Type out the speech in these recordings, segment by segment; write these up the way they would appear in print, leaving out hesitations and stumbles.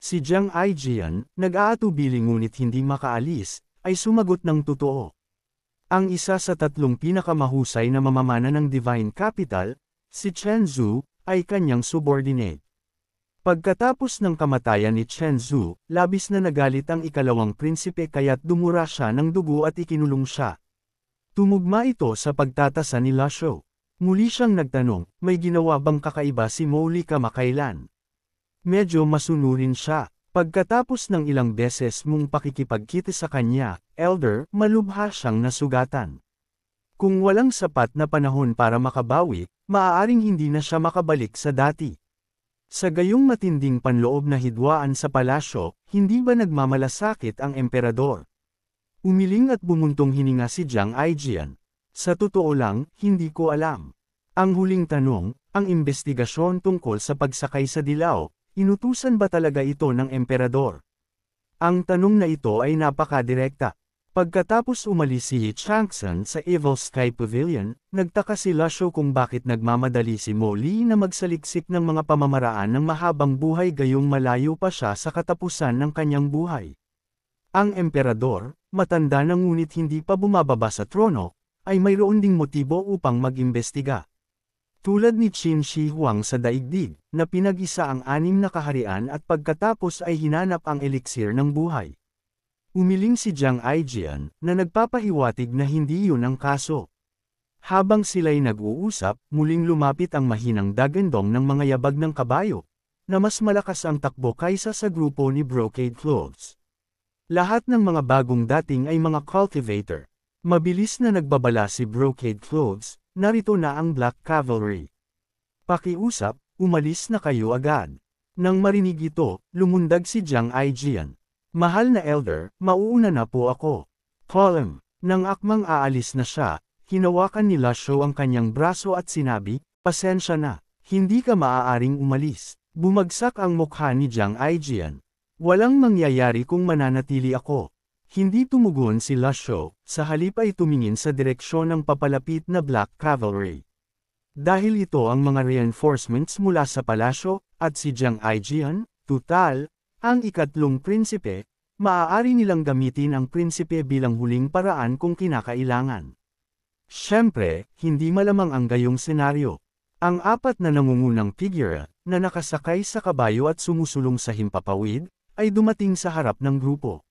Si Jiang Aijian, nag-aatubili ngunit hindi makaalis, ay sumagot ng totoo. Ang isa sa tatlong pinakamahusay na mamamana ng Divine Capital, si Chen Zhu, ay kanyang subordinate. Pagkatapos ng kamatayan ni Chen Zhu, labis na nagalit ang ikalawang prinsipe kaya't dumura siya ng dugo at ikinulong siya. Tumugma ito sa pagtatasa ni La Shou. Muli siyang nagtanong, may ginawa bang kakaiba si Mowgli kamakailan? Medyo masunurin siya. Pagkatapos ng ilang beses mong pakikipagkita sa kanya, Elder, malubha siyang nasugatan. Kung walang sapat na panahon para makabawi, maaaring hindi na siya makabalik sa dati. Sa gayong matinding panloob na hidwaan sa palasyo, hindi ba nagmamalasakit ang emperador? Umiling at bumuntong hininga si Jiang Aijian. Sa totoo lang, hindi ko alam. Ang huling tanong, ang investigasyon tungkol sa pagsakay sa dilaw, inutusan ba talaga ito ng emperador? Ang tanong na ito ay napakadirekta. Pagkatapos umalis si Yi Changsan sa Evil Sky Pavilion, nagtaka si La Shou kung bakit nagmamadali si Mowgli na magsaliksik ng mga pamamaraan ng mahabang buhay gayong malayo pa siya sa katapusan ng kanyang buhay. Ang emperador, matanda na ngunit hindi pa bumababa sa trono, ay mayroon ding motibo upang mag-imbestiga. Tulad ni Qin Shi Huang sa daigdig, na pinag-isa ang 6 na kaharian at pagkatapos ay hinanap ang eliksir ng buhay. Umiling si Jiang Aijian, na nagpapahiwatig na hindi yun ang kaso. Habang sila'y nag-uusap, muling lumapit ang mahinang dagandong ng mga yabag ng kabayo, na mas malakas ang takbo kaysa sa grupo ni Brocade Clothes. Lahat ng mga bagong dating ay mga cultivator. Mabilis na nagbabala si Brocade Clothes, narito na ang Black Cavalry. Pakiusap, umalis na kayo agad. Nang marinig ito, lumundag si Jiang Aijian. Mahal na Elder, mauuna na po ako. Column. Nang akmang aalis na siya, hinawakan ni La Shou ang kanyang braso at sinabi, pasensya na, hindi ka maaaring umalis. Bumagsak ang mukha ni Jiang Aijian. Walang mangyayari kung mananatili ako. Hindi tumugon si La Shou, sa halip ay tumingin sa direksyon ng papalapit na Black Cavalry. Dahil ito ang mga reinforcements mula sa palasyo, at si Jiang Aijian, tutal, ang ikatlong prinsipe, maaari nilang gamitin ang prinsipe bilang huling paraan kung kinakailangan. Siyempre, hindi malamang ang gayong senaryo. Ang 4 na nangungunang figure, na nakasakay sa kabayo at sumusulong sa himpapawid, ay dumating sa harap ng grupo.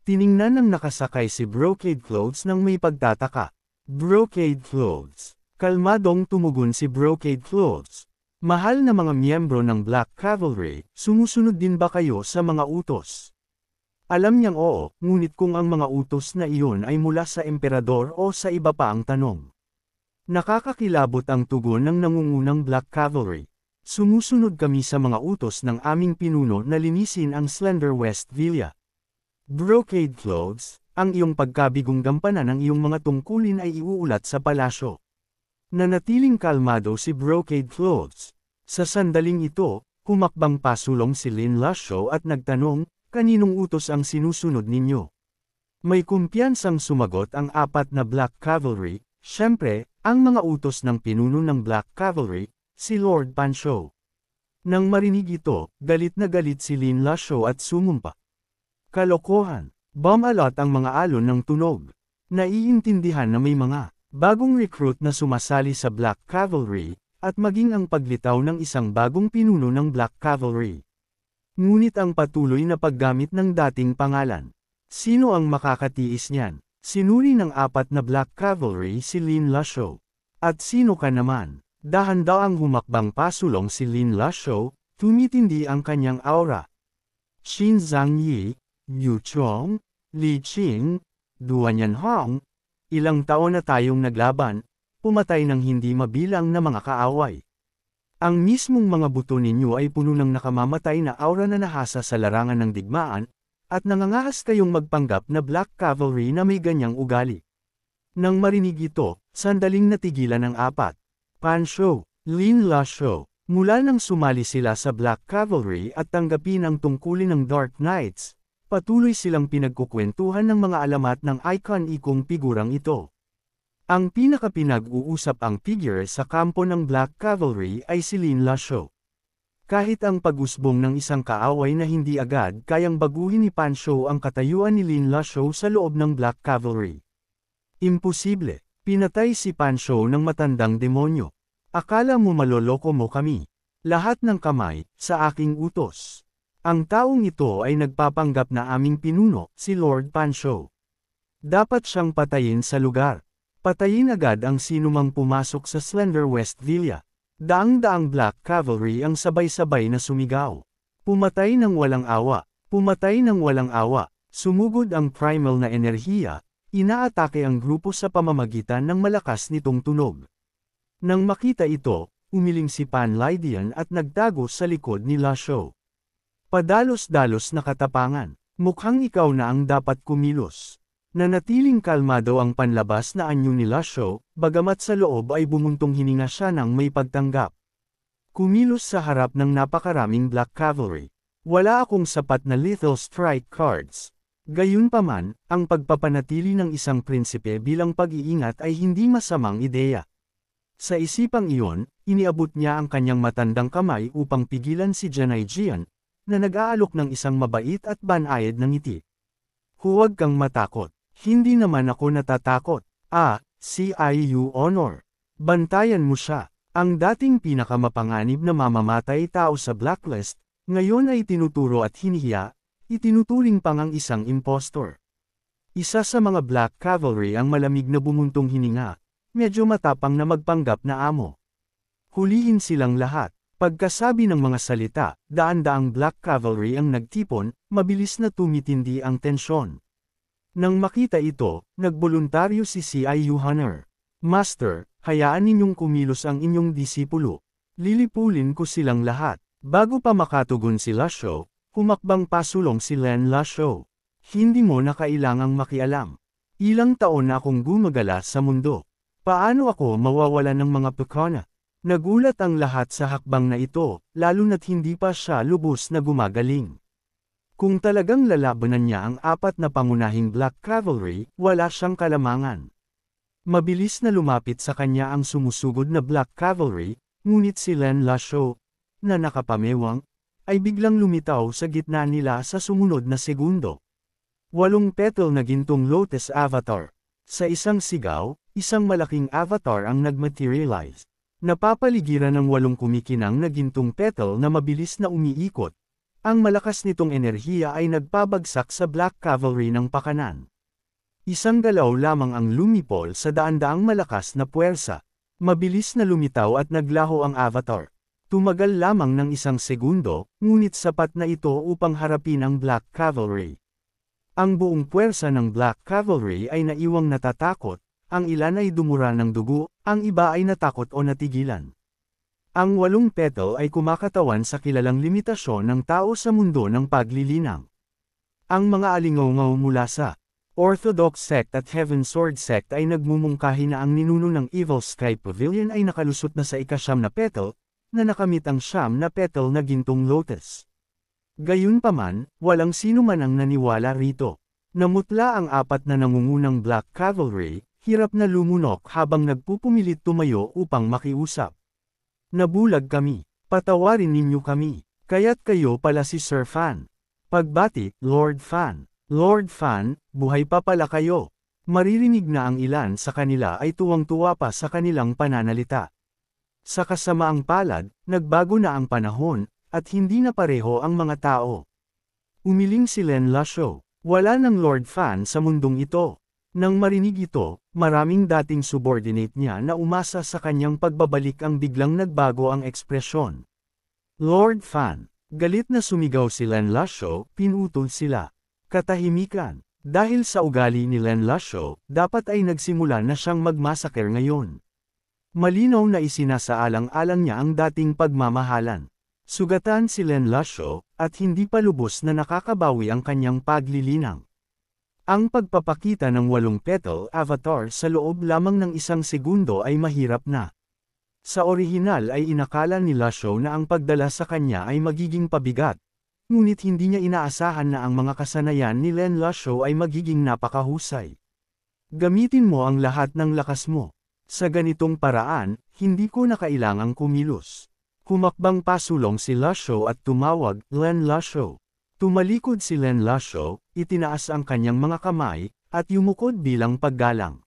Tiningnan ng nakasakay si Brocade Clothes nang may pagtataka. Brocade Clothes. Kalmadong tumugon si Brocade Clothes. Mahal na mga miyembro ng Black Cavalry, sumusunod din ba kayo sa mga utos? Alam niyang oo, ngunit kung ang mga utos na iyon ay mula sa emperador o sa iba pa ang tanong. Nakakakilabot ang tugon ng nangungunang Black Cavalry. Sumusunod kami sa mga utos ng aming pinuno na linisin ang Slender West Villa. Brocade Clothes, ang iyong pagkabigong gampanan ng iyong mga tungkulin ay iuulat sa palasyo. Nanatiling kalmado si Brocade Clothes. Sa sandaling ito, humakbang pasulong si Lin La Shou at nagtanong, kaninong utos ang sinusunod ninyo? May kumpiyansang sumagot ang 4 na Black Cavalry, syempre, ang mga utos ng pinuno ng Black Cavalry, si Lord Pan Shou. Nang marinig ito, galit na galit si Lin La Shou at sumumpa. Kalokohan. Bumalot ang mga alon ng tunog. Naiintindihan na may mga bagong recruit na sumasali sa Black Cavalry, at maging ang paglitaw ng isang bagong pinuno ng Black Cavalry. Ngunit ang patuloy na paggamit ng dating pangalan. Sino ang makakatiis niyan? Sinuri ng 4 na Black Cavalry si Lin La Shou. At sino ka naman? Dahan-daang humakbang pasulong si Lin La Shou, tumitindi ang kanyang aura. Qin Zhang Yi, Yu Chong, Li Qing, Duan Hong, ilang taon na tayong naglaban, pumatay ng hindi mabilang na mga kaaway. Ang mismong mga buto ninyo ay puno ng nakamamatay na aura na nahasa sa larangan ng digmaan, at nangangahas kayong magpanggap na Black Cavalry na may ganyang ugali. Nang marinig ito, sandaling natigilan ang 4. Pan Shou, Lin La Shou, mula nang sumali sila sa Black Cavalry at tanggapin ang tungkulin ng Dark Knights, patuloy silang pinagkukwentuhan ng mga alamat ng icon-ikong figurang ito. Ang pinaka-pinag-uusap ang figure sa kampo ng Black Cavalry ay si Lin La Shou. Kahit ang pag-usbong ng isang kaaway na hindi agad kayang baguhin ni Pan Shou ang katayuan ni Lin Lasho sa loob ng Black Cavalry. Imposible. Pinatay si Pan Shou ng matandang demonyo. Akala mo maloloko mo kami. Lahat ng kamay, sa aking utos. Ang taong ito ay nagpapanggap na aming pinuno, si Lord Pan Shou. Dapat siyang patayin sa lugar. Patayin agad ang sinumang pumasok sa Slender West Villa. Daang-daang Black Cavalry ang sabay-sabay na sumigaw. Pumatay ng walang awa. Pumatay ng walang awa. Sumugod ang primal na enerhiya. Inaatake ang grupo sa pamamagitan ng malakas nitong tunog. Nang makita ito, umiling si Pan Lydian at nagtago sa likod ni Lasho. Padalos-dalos na katapangan. Mukhang ikaw na ang dapat kumilos. Nanatiling kalmado ang panlabas na anyo ni Lasho, bagamat sa loob ay bumuntong hininga siya ng may pagtanggap. Kumilos sa harap ng napakaraming Black Cavalry. Wala akong sapat na lethal strike cards. Gayunpaman, ang pagpapanatili ng isang prinsipe bilang pag-iingat ay hindi masamang ideya. Sa isipang iyon, iniabot niya ang kanyang matandang kamay upang pigilan si Janai Jian, na nag-aalok ng isang mabait at banayad na ngiti. Huwag kang matakot. Hindi naman ako natatakot. CIU Honor. Bantayan mo siya. Ang dating pinakamapanganib na mamamatay tao sa blacklist, ngayon ay tinuturo at hinihiya, itinuturing pang ang isang impostor. Isa sa mga Black Cavalry ang malamig na bumuntong hininga, medyo matapang na magpanggap na amo. Hulihin silang lahat. Pagkasabi ng mga salita, daan-daang Black Cavalry ang nagtipon, mabilis na tumitindi ang tensyon. Nang makita ito, nagboluntaryo si CIU Honor. Master, hayaan ninyong kumilos ang inyong disipulo. Lilipulin ko silang lahat. Bago pa makatugon si Lasho, humakbang pasulong si Len Lasho. Hindi mo na kailangang makialam. Ilang taon na akong gumagala sa mundo. Paano ako mawawala ng mga pekona? Nagulat ang lahat sa hakbang na ito, lalo na't hindi pa siya lubos na gumagaling. Kung talagang lalabanan niya ang apat na pangunahing Black Cavalry, wala siyang kalamangan. Mabilis na lumapit sa kanya ang sumusugod na Black Cavalry, ngunit si Len Lasho, na nakapamewang, ay biglang lumitaw sa gitna nila sa sumunod na segundo. 8 petal na gintong Lotus Avatar. Sa isang sigaw, isang malaking avatar ang nagmaterialize. Napapaligiran ng 8 kumikinang na gintong petal na mabilis na umiikot. Ang malakas nitong enerhiya ay nagpabagsak sa Black Cavalry ng pakanan. Isang galaw lamang ang lumipol sa daan-daang malakas na puwersa. Mabilis na lumitaw at naglaho ang avatar. Tumagal lamang ng 1 segundo, ngunit sapat na ito upang harapin ang Black Cavalry. Ang buong puwersa ng Black Cavalry ay naiwang natatakot, ang ilan ay dumura ng dugo, ang iba ay natakot o natigilan. Ang 8 petal ay kumakatawan sa kilalang limitasyon ng tao sa mundo ng paglilinang. Ang mga alingaw-ngaw mula sa Orthodox Sect at Heaven Sword Sect ay nagmumungkahi na ang ninuno ng Evil Sky Pavilion ay nakalusot na sa ika-9 na petal, na nakamit ang 9 na petal na gintong lotus. Gayunpaman, walang sino man ang naniwala rito. Namutla ang 4 na nangungunang Black Cavalry, hirap na lumunok habang nagpupumilit tumayo upang makiusap. Nabulag kami. Patawarin ninyo kami. Kaya't kayo pala si Sir Fan. Pagbati, Lord Fan. Lord Fan, buhay pa pala kayo. Maririnig na ang ilan sa kanila ay tuwang-tuwa pa sa kanilang pananalita. Sa kasamaang palad, nagbago na ang panahon, at hindi na pareho ang mga tao. Umiling si Len Lasho. Wala ng Lord Fan sa mundong ito. Nang marinig ito, maraming dating subordinate niya na umasa sa kanyang pagbabalik ang biglang nagbago ang ekspresyon. Lord Fan. Galit na sumigaw si Len Lasho, pinutol sila. Katahimikan. Dahil sa ugali ni Len Lasho, dapat ay nagsimula na siyang magmasaker ngayon. Malinaw na isinasaalang-alang niya ang dating pagmamahalan. Sugatan si Len Lasho, at hindi pa lubos na nakakabawi ang kanyang paglilinang. Ang pagpapakita ng 8 petal avatar sa loob lamang ng 1 segundo ay mahirap na. Sa orihinal ay inakala ni Lasho na ang pagdala sa kanya ay magiging pabigat, ngunit hindi niya inaasahan na ang mga kasanayan ni Len Lasho ay magiging napakahusay. Gamitin mo ang lahat ng lakas mo. Sa ganitong paraan, hindi ko na kailangang kumilos. Humakbang pasulong si Lasho at tumawag, Len Lasho. Tumalikod si Len Lasho, itinaas ang kanyang mga kamay, at yumukod bilang paggalang.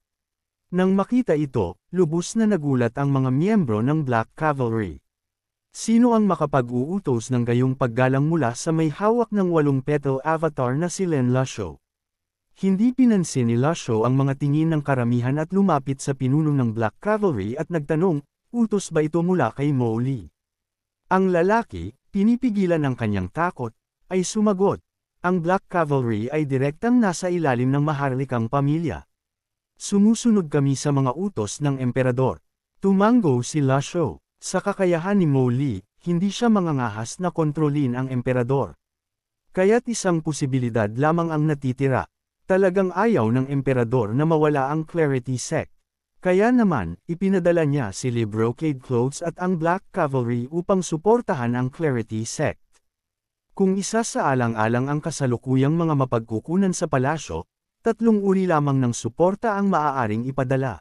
Nang makita ito, lubos na nagulat ang mga miyembro ng Black Cavalry. Sino ang makapag-uutos ng gayong paggalang mula sa may hawak ng 8-petal avatar na si Len Lasho? Hindi pinansin ni Lasho ang mga tingin ng karamihan at lumapit sa pinuno ng Black Cavalry at nagtanong, utos ba ito mula kay Mo Li? Ang lalaki, pinipigilan ng kanyang takot, ay sumagot, ang Black Cavalry ay direktang nasa ilalim ng maharlikang pamilya. Sumusunod kami sa mga utos ng emperador. Tumango si Lasho. Sa kakayahan ni Mo Li, hindi siya mangangahas na kontrolin ang emperador. Kaya't isang posibilidad lamang ang natitira. Talagang ayaw ng emperador na mawala ang Clarity Sect. Kaya naman, ipinadala niya si Lee Brocade Clothes at ang Black Cavalry upang suportahan ang Clarity Sect. Kung isa sa alang-alang ang kasalukuyang mga mapagkukunan sa palasyo, 3 uri lamang ng suporta ang maaaring ipadala.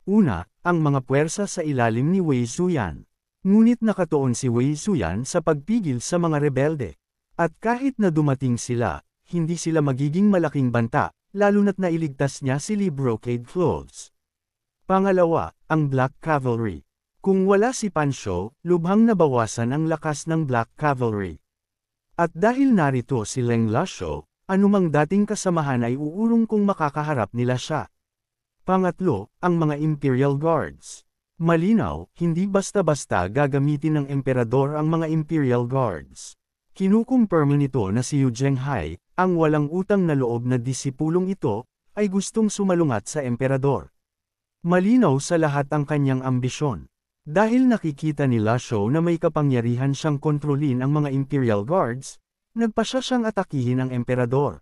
Una, ang mga puwersa sa ilalim ni Wei Zuyan. Ngunit nakatuon si Wei Zuyan sa pagpigil sa mga rebelde. At kahit na dumating sila, hindi sila magiging malaking banta, lalo na't nailigtas niya si Lee Brocade Clothes. Pangalawa, ang Black Cavalry. Kung wala si Pan Shou, lubhang nabawasan ang lakas ng Black Cavalry. At dahil narito si Len Lasho, anumang dating kasamahan ay uurong kung makakaharap nila siya. Pangatlo, ang mga Imperial Guards. Malinaw, hindi basta-basta gagamitin ng emperador ang mga Imperial Guards. Kinukumpirma nito na si Yu Zhenghai, ang walang utang na loob na disipulong ito, ay gustong sumalungat sa emperador. Malinaw sa lahat ang kanyang ambisyon. Dahil nakikita ni Lasho na may kapangyarihan siyang kontrolin ang mga Imperial Guards, nagpasya siyang atakihin ang emperador.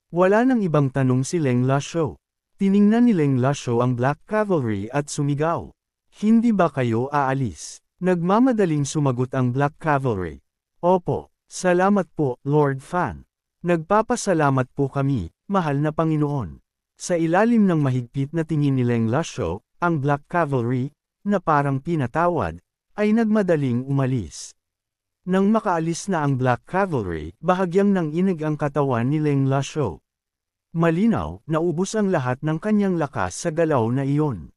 Wala nang ibang tanong si Len Lasho. Tiningnan ni Len Lasho ang Black Cavalry at sumigaw. Hindi ba kayo aalis? Nagmamadaling sumagot ang Black Cavalry. Opo, salamat po, Lord Fan. Nagpapasalamat po kami, mahal na Panginoon. Sa ilalim ng mahigpit na tingin ni Len Lasho, ang Black Cavalry, na parang pinatawad, ay nagmadaling umalis. Nang makaalis na ang Black Cavalry, bahagyang nanginig ang katawan ni Len Lasho. Malinaw, naubos ang lahat ng kanyang lakas sa galaw na iyon.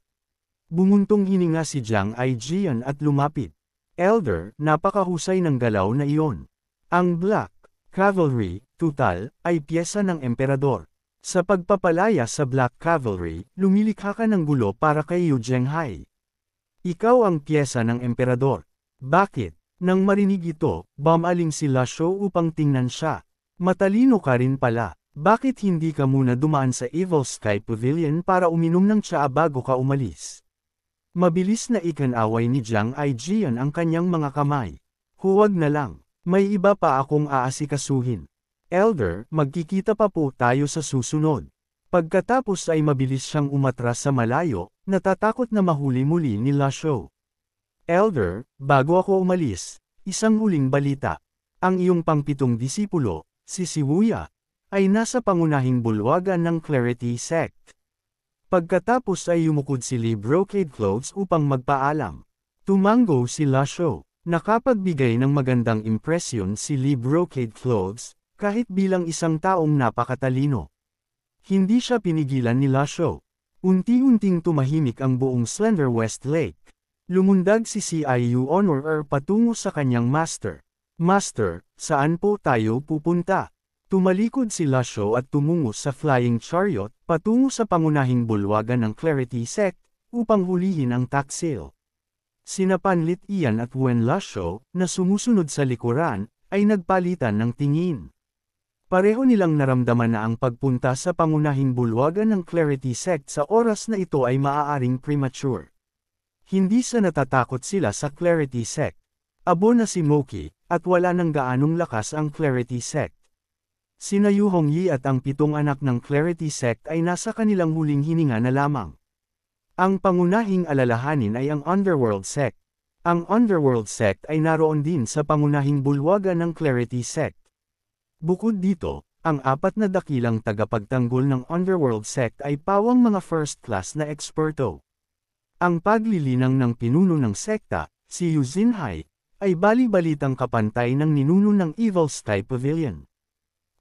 Bumuntong hininga si Jiang Aijian at lumapit. Elder, napakahusay ng galaw na iyon. Ang Black Cavalry, tutal, ay piyesa ng emperador. Sa pagpapalaya sa Black Cavalry, lumilikha ka ng gulo para kay Yu Zhenghai. Ikaw ang piyesa ng emperador. Bakit? Nang marinig ito, bumaling si Lasho upang tingnan siya. Matalino ka rin pala. Bakit hindi ka muna dumaan sa Evil Sky Pavilion para uminom ng tsaa bago ka umalis? Mabilis na ikanaway ni Jiang Aijian ang kanyang mga kamay. Huwag na lang, may iba pa akong aasikasuhin. Elder, magkikita pa po tayo sa susunod. Pagkatapos ay mabilis siyang umatras sa malayo, natatakot na mahuli muli ni Lasho. Elder, bago ako umalis, isang huling balita. Ang iyong pang-7 disipulo, si Siwuya, ay nasa pangunahing bulwagan ng Clarity Sect. Pagkatapos ay yumukod si Lee Brocade Clothes upang magpaalam. Tumango si Lasho. Nakapagbigay ng magandang impresyon si Lee Brocade Clothes, kahit bilang isang taong napakatalino. Hindi siya pinigilan ni Lasho. Unti-unting tumahimik ang buong Slender West Lake. Lumundag si CIU Honor patungo sa kanyang master. Master, saan po tayo pupunta? Tumalikod si Lasho at tumungo sa Flying Chariot, patungo sa pangunahing bulwagan ng Clarity Sect, upang hulihin ang taksil. Sina Panlit Ian at Wen Lasho, na sumusunod sa likuran, ay nagpalitan ng tingin. Pareho nilang naramdaman na ang pagpunta sa pangunahing bulwagan ng Clarity Sect sa oras na ito ay maaaring premature. Hindi sa natatakot sila sa Clarity Sect. Abo na si Moki, at wala nang gaanong lakas ang Clarity Sect. Sina Yu Hongyi at ang 7 anak ng Clarity Sect ay nasa kanilang huling hininga na lamang. Ang pangunahing alalahanin ay ang Underworld Sect. Ang Underworld Sect ay naroon din sa pangunahing bulwagan ng Clarity Sect. Bukod dito, ang 4 na dakilang tagapagtanggol ng Underworld Sect ay pawang mga first class na eksperto. Ang paglilinang ng pinuno ng sekta, si Yu Zhenghai, ay bali-balitang kapantay ng ninuno ng Evil Sky Pavilion.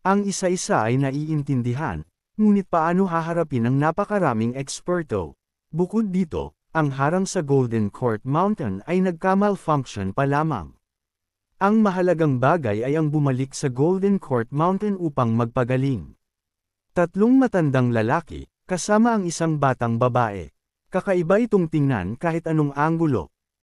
Ang isa-isa ay naiintindihan, ngunit paano haharapin ang napakaraming eksperto? Bukod dito, ang harang sa Golden Court Mountain ay nagka-malfunction pa lamang. Ang mahalagang bagay ay ang bumalik sa Golden Court Mountain upang magpagaling. Tatlong matandang lalaki, kasama ang isang batang babae. Kakaiba itong tingnan kahit anong anggulo,